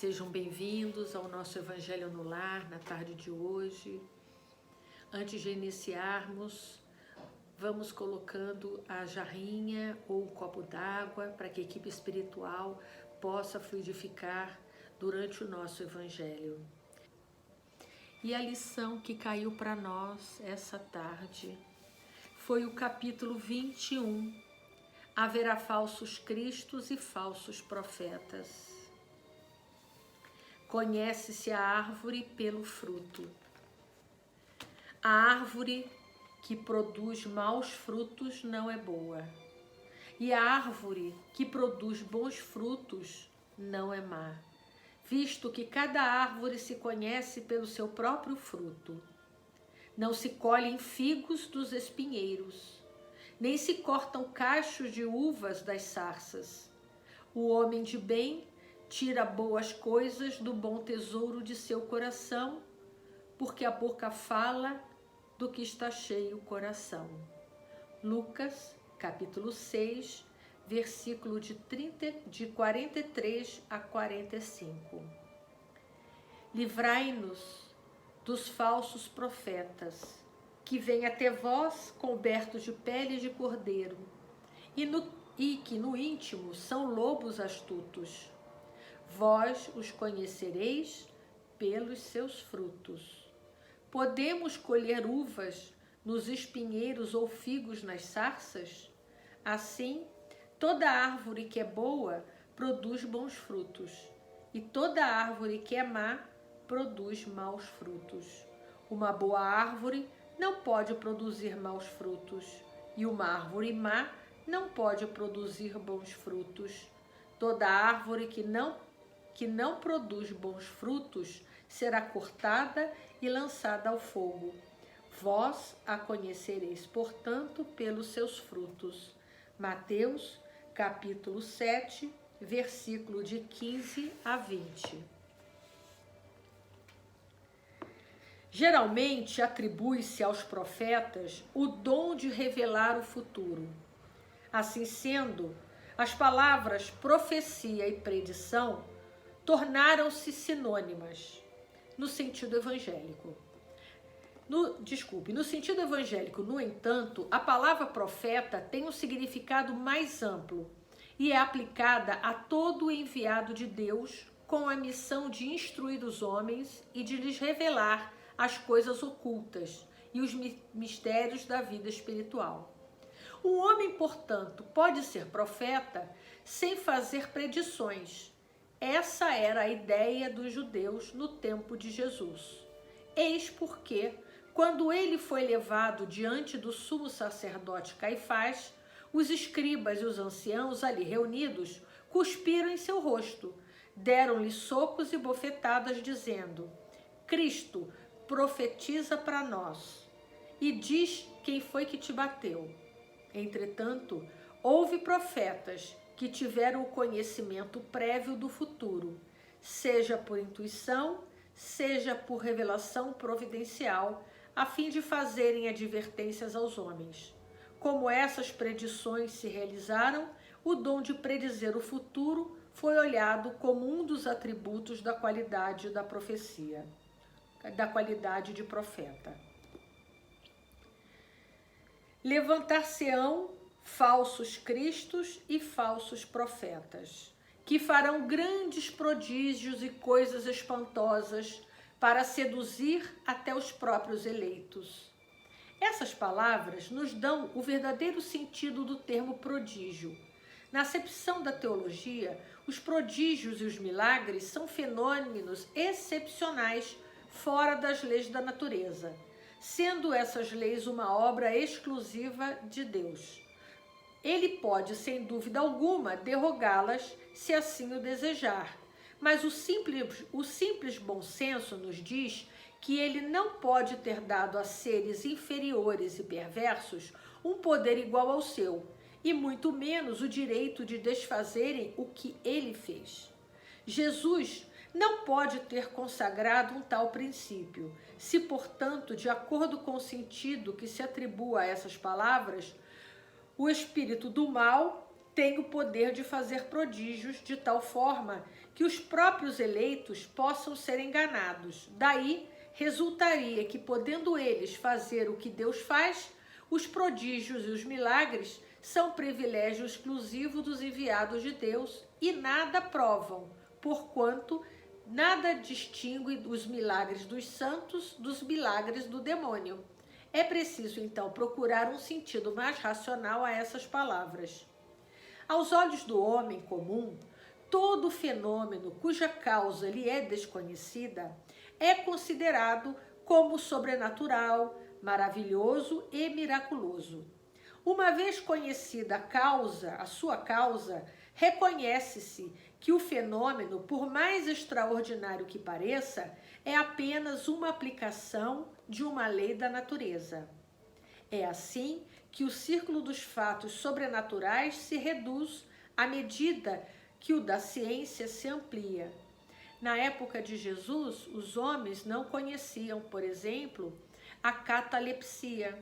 Sejam bem-vindos ao nosso Evangelho no Lar, na tarde de hoje. Antes de iniciarmos, vamos colocando a jarrinha ou o copo d'água para que a equipe espiritual possa fluidificar durante o nosso Evangelho. E a lição que caiu para nós essa tarde foi o capítulo 21. Haverá falsos cristos e falsos profetas. Conhece-se a árvore pelo fruto. A árvore que produz maus frutos não é boa, e a árvore que produz bons frutos não é má, visto que cada árvore se conhece pelo seu próprio fruto. Não se colhem figos dos espinheiros, nem se cortam cachos de uvas das sarças. O homem de bem tira boas coisas do bom tesouro de seu coração, porque a boca fala do que está cheio o coração. Lucas, capítulo 6, versículo de 43 a 45. Livrai-nos dos falsos profetas, que vêm até vós cobertos de peles de cordeiro, e que no íntimo são lobos astutos. Vós os conhecereis pelos seus frutos. Podemos colher uvas nos espinheiros ou figos nas sarças? Assim, toda árvore que é boa produz bons frutos, e toda árvore que é má produz maus frutos. Uma boa árvore não pode produzir maus frutos, e uma árvore má não pode produzir bons frutos. Toda árvore que não produz bons frutos será cortada e lançada ao fogo. Vós a conhecereis, portanto, pelos seus frutos. Mateus, capítulo 7, versículo de 15 a 20. Geralmente atribui-se aos profetas o dom de revelar o futuro. Assim sendo, as palavras profecia e predição tornaram-se sinônimas no sentido evangélico. No sentido evangélico, no entanto, a palavra profeta tem um significado mais amplo e é aplicada a todo enviado de Deus com a missão de instruir os homens e de lhes revelar as coisas ocultas e os mistérios da vida espiritual. Um homem, portanto, pode ser profeta sem fazer predições. Essa era a ideia dos judeus no tempo de Jesus. Eis porque, quando ele foi levado diante do sumo sacerdote Caifás, os escribas e os anciãos ali reunidos cuspiram em seu rosto, deram-lhe socos e bofetadas, dizendo: Cristo, profetiza para nós, e diz quem foi que te bateu. Entretanto, houve profetas que tiveram o conhecimento prévio do futuro, seja por intuição, seja por revelação providencial, a fim de fazerem advertências aos homens. Como essas predições se realizaram, o dom de predizer o futuro foi olhado como um dos atributos da qualidade da profecia, da qualidade de profeta. Levantar-se-ão falsos cristos e falsos profetas, que farão grandes prodígios e coisas espantosas para seduzir até os próprios eleitos. Essas palavras nos dão o verdadeiro sentido do termo prodígio. Na acepção da teologia, os prodígios e os milagres são fenômenos excepcionais fora das leis da natureza, sendo essas leis uma obra exclusiva de Deus. Ele pode, sem dúvida alguma, derrogá-las se assim o desejar, mas o simples bom senso nos diz que ele não pode ter dado a seres inferiores e perversos um poder igual ao seu, e muito menos o direito de desfazerem o que ele fez. Jesus não pode ter consagrado um tal princípio, se, portanto, de acordo com o sentido que se atribua a essas palavras, o espírito do mal tem o poder de fazer prodígios de tal forma que os próprios eleitos possam ser enganados. Daí resultaria que, podendo eles fazer o que Deus faz, os prodígios e os milagres são privilégio exclusivo dos enviados de Deus e nada provam, porquanto nada distingue os milagres dos santos dos milagres do demônio. É preciso, então, procurar um sentido mais racional a essas palavras. Aos olhos do homem comum, todo fenômeno cuja causa lhe é desconhecida é considerado como sobrenatural, maravilhoso e miraculoso. Uma vez conhecida a sua causa, reconhece-se que o fenômeno, por mais extraordinário que pareça, é apenas uma aplicação de uma lei da natureza. É assim que o círculo dos fatos sobrenaturais se reduz à medida que o da ciência se amplia. Na época de Jesus, os homens não conheciam, por exemplo, a catalepsia,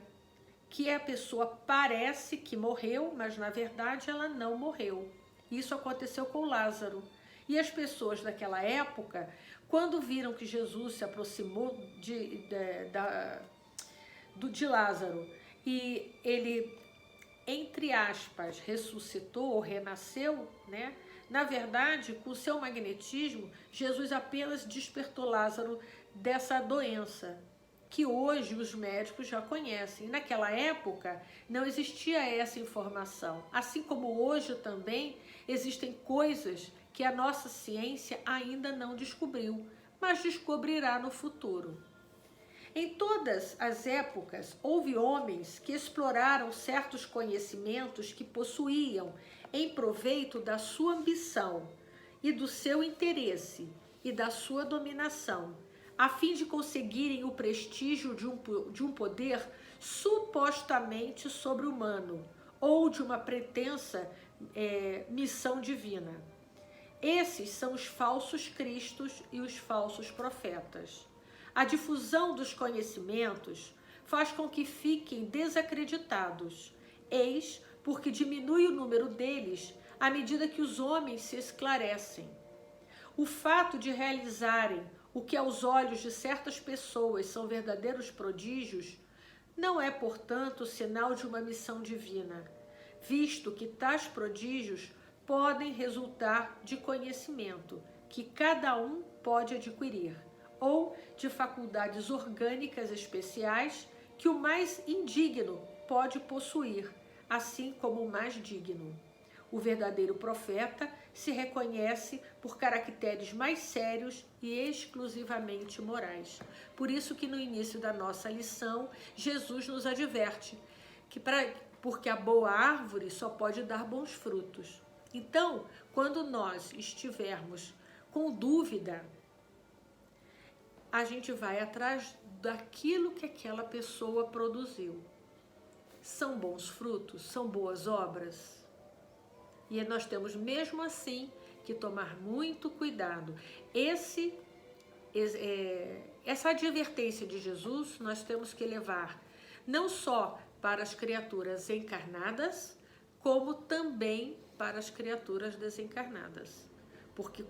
que a pessoa parece que morreu, mas na verdade ela não morreu. Isso aconteceu com Lázaro. E as pessoas daquela época, quando viram que Jesus se aproximou de Lázaro e ele, entre aspas, ressuscitou ou renasceu, né? Na verdade, com o seu magnetismo, Jesus apenas despertou Lázaro dessa doença, que hoje os médicos já conhecem. Naquela época não existia essa informação. Assim como hoje também existem coisas que a nossa ciência ainda não descobriu, mas descobrirá no futuro. Em todas as épocas, houve homens que exploraram certos conhecimentos que possuíam em proveito da sua ambição e do seu interesse e da sua dominação, a fim de conseguirem o prestígio de um poder supostamente sobre-humano ou de uma pretensa missão divina. Esses são os falsos cristos e os falsos profetas. A difusão dos conhecimentos faz com que fiquem desacreditados. Eis porque diminui o número deles à medida que os homens se esclarecem. O fato de realizarem o que aos olhos de certas pessoas são verdadeiros prodígios não é, portanto, sinal de uma missão divina, visto que tais prodígios podem resultar de conhecimento que cada um pode adquirir, ou de faculdades orgânicas especiais que o mais indigno pode possuir, assim como o mais digno. O verdadeiro profeta se reconhece por caracteres mais sérios e exclusivamente morais. Por isso que no início da nossa lição, Jesus nos adverte que porque a boa árvore só pode dar bons frutos. Então, quando nós estivermos com dúvida, a gente vai atrás daquilo que aquela pessoa produziu. São bons frutos? São boas obras? E nós temos mesmo assim que tomar muito cuidado. Essa advertência de Jesus nós temos que levar não só para as criaturas encarnadas, como também para as criaturas desencarnadas. Porque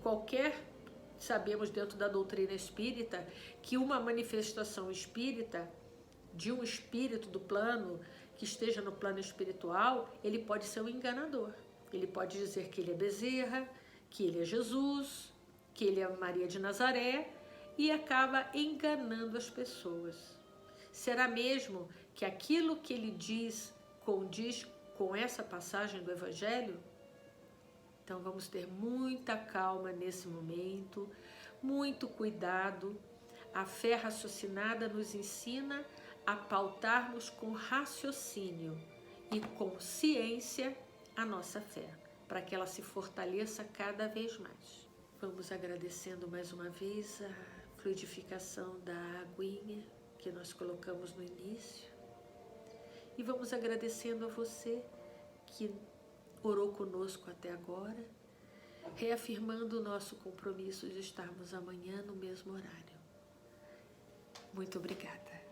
sabemos dentro da doutrina espírita que uma manifestação espírita de um espírito do plano que esteja no plano espiritual, ele pode ser um enganador. Ele pode dizer que ele é Bezerra, que ele é Jesus, que ele é Maria de Nazaré e acaba enganando as pessoas. Será mesmo que aquilo que ele diz condiz com essa passagem do Evangelho? Então vamos ter muita calma nesse momento, muito cuidado. A fé raciocinada nos ensina a pautarmos com raciocínio e com ciência a nossa fé, para que ela se fortaleça cada vez mais. Vamos agradecendo mais uma vez a fluidificação da aguinha que nós colocamos no início. E vamos agradecendo a você que orou conosco até agora, reafirmando o nosso compromisso de estarmos amanhã no mesmo horário. Muito obrigada.